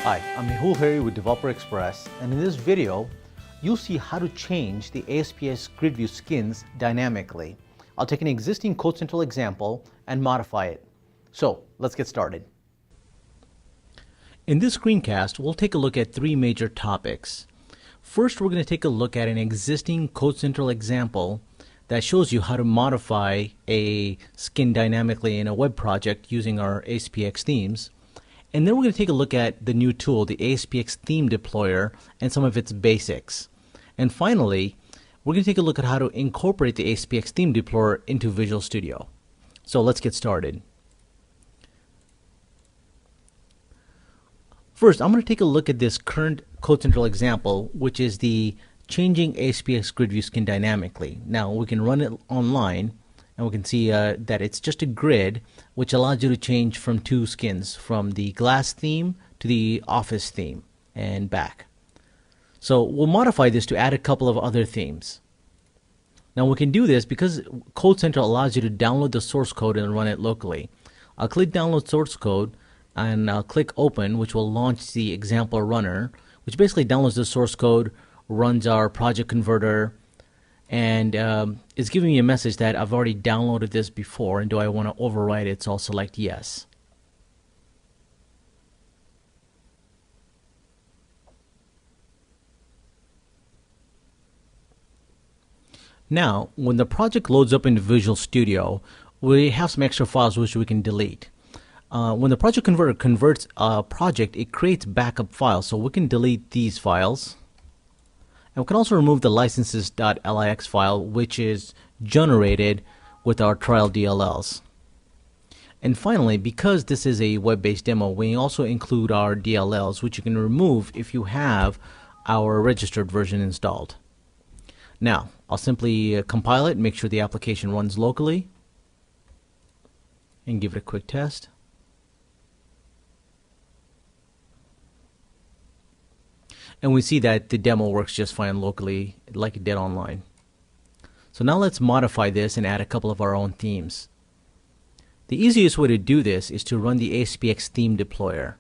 Hi, I'm Mehul Hari with Developer Express, and in this video, you'll see how to change the ASPxGridView skins dynamically. I'll take an existing CodeCentral example and modify it. So let's get started. In this screencast, we'll take a look at three major topics. First, we're going to take a look at an existing CodeCentral example that shows you how to modify a skin dynamically in a web project using our ASPX themes. And then we're going to take a look at the new tool, the ASPX theme deployer, and some of its basics. And finally, we're going to take a look at how to incorporate the ASPX theme deployer into Visual Studio. So let's get started. First, I'm going to take a look at this current CodeCentral example, which is the changing ASPX grid view skin dynamically. Now, we can run it online, and we can see that it's just a grid, which allows you to change from two skins, from the glass theme to the office theme and back. So we'll modify this to add a couple of other themes. Now we can do this because CodeCentral allows you to download the source code and run it locally. I'll click download source code and I'll click open, which will launch the example runner, which basically downloads the source code, runs our project converter, and it's giving me a message that I've already downloaded this before, and do I want to overwrite it? So I'll select yes. Now, when the project loads up into Visual Studio, we have some extra files which we can delete. When the project converter converts a project, it creates backup files, so we can delete these files. And we can also remove the licenses.lix file, which is generated with our trial DLLs. And finally, because this is a web-based demo, we also include our DLLs, which you can remove if you have our registered version installed. Now, I'll simply compile it, make sure the application runs locally, and give it a quick test. And we see that the demo works just fine locally like it did online. So now let's modify this and add a couple of our own themes. The easiest way to do this is to run the ASPX theme deployer.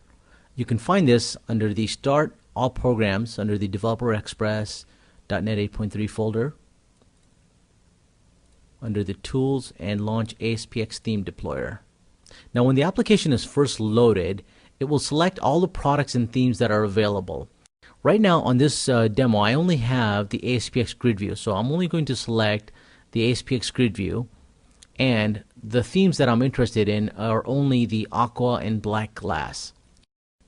You can find this under the Start All Programs under the Developer Express .NET 8.3 folder, under the Tools, and launch ASPX theme deployer. Now when the application is first loaded, it will select all the products and themes that are available. Right now on this demo, I only have the ASPX grid view, so I'm only going to select the ASPX grid view, and the themes that I'm interested in are only the aqua and black glass.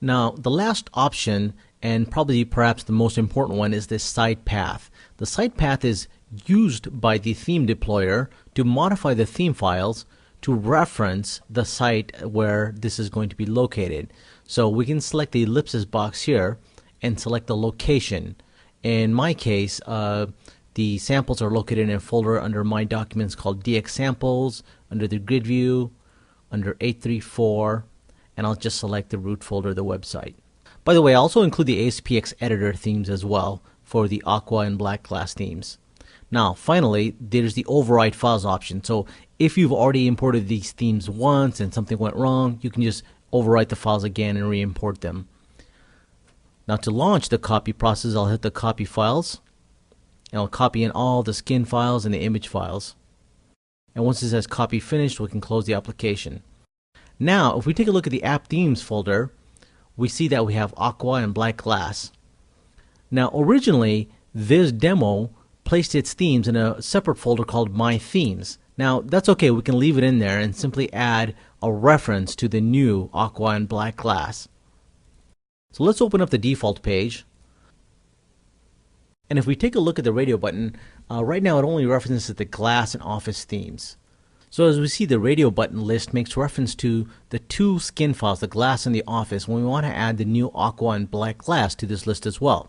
Now the last option, and probably perhaps the most important one, is this site path. The site path is used by the theme deployer to modify the theme files to reference the site where this is going to be located. So we can select the ellipsis box here and select the location. In my case, the samples are located in a folder under my documents called DX Samples, under the grid view, under 834, and I'll just select the root folder of the website. By the way, I also include the ASPX editor themes as well for the aqua and black glass themes. Now, finally, there's the override files option. So if you've already imported these themes once and something went wrong, you can just overwrite the files again and re-import them. Now to launch the copy process, I'll hit the copy files, and I'll copy in all the skin files and the image files. And once it says copy finished, we can close the application. Now, if we take a look at the app themes folder, we see that we have aqua and black glass. Now, originally, this demo placed its themes in a separate folder called My Themes. Now, that's okay. We can leave it in there and simply add a reference to the new aqua and black glass. So let's open up the default page. And if we take a look at the radio button, right now it only references the glass and office themes. So as we see, the radio button list makes reference to the two skin files, the glass and the office, when we want to add the new aqua and black glass to this list as well.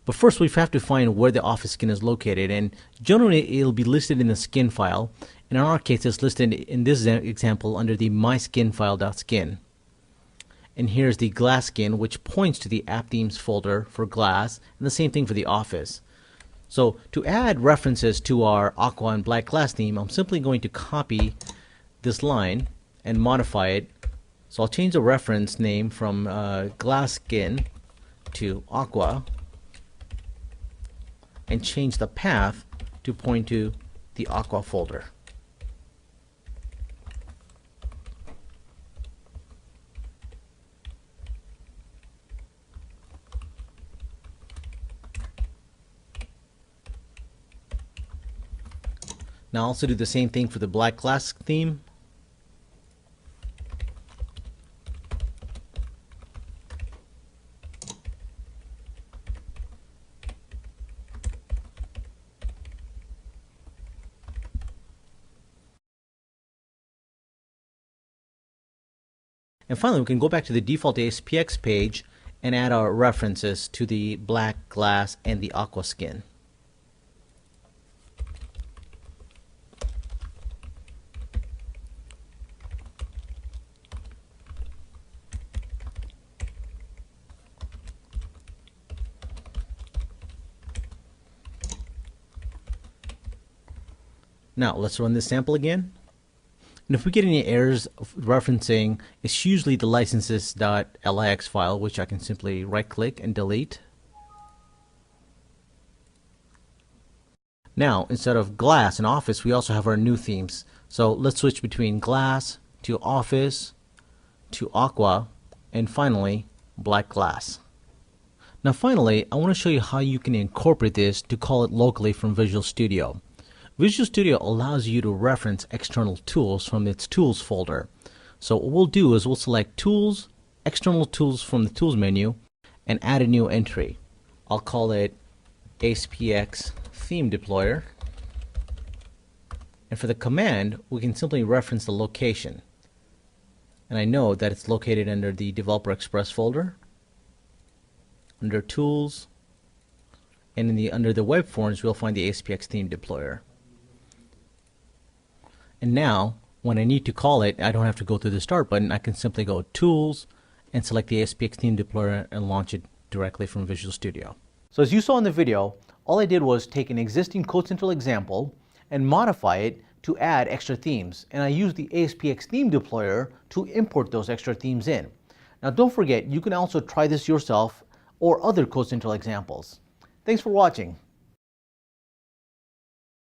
But first we have to find where the office skin is located, and generally it'll be listed in the skin file. And in our case, it's listed in this example under the myskinfile.skin. And here's the glass skin, which points to the app themes folder for glass, and the same thing for the office. So to add references to our aqua and black glass theme, I'm simply going to copy this line and modify it So I'll change the reference name from glass skin to aqua and change the path to point to the aqua folder. Now I'll also do the same thing for the black glass theme. And finally, we can go back to the default ASPX page and add our references to the black glass and the aqua skin. Now let's run this sample again. And if we get any errors of referencing, it's usually the licenses.lix file, which I can simply right click and delete. Now instead of glass and office, we also have our new themes. So let's switch between glass to office to aqua and finally black glass. Now finally, I want to show you how you can incorporate this to call it locally from Visual Studio. Visual Studio allows you to reference external tools from its tools folder. So what we'll do is we'll select tools, external tools from the tools menu, and add a new entry. I'll call it ASPX theme deployer. And for the command, we can simply reference the location. And I know that it's located under the Developer Express folder, under tools, and under the web forms we'll find the ASPX theme deployer. And now, when I need to call it, I don't have to go through the Start button. I can simply go Tools and select the ASPX theme deployer and launch it directly from Visual Studio. So as you saw in the video, all I did was take an existing Code Central example and modify it to add extra themes. And I used the ASPX theme deployer to import those extra themes in. Now don't forget, you can also try this yourself or other Code Central examples. Thanks for watching.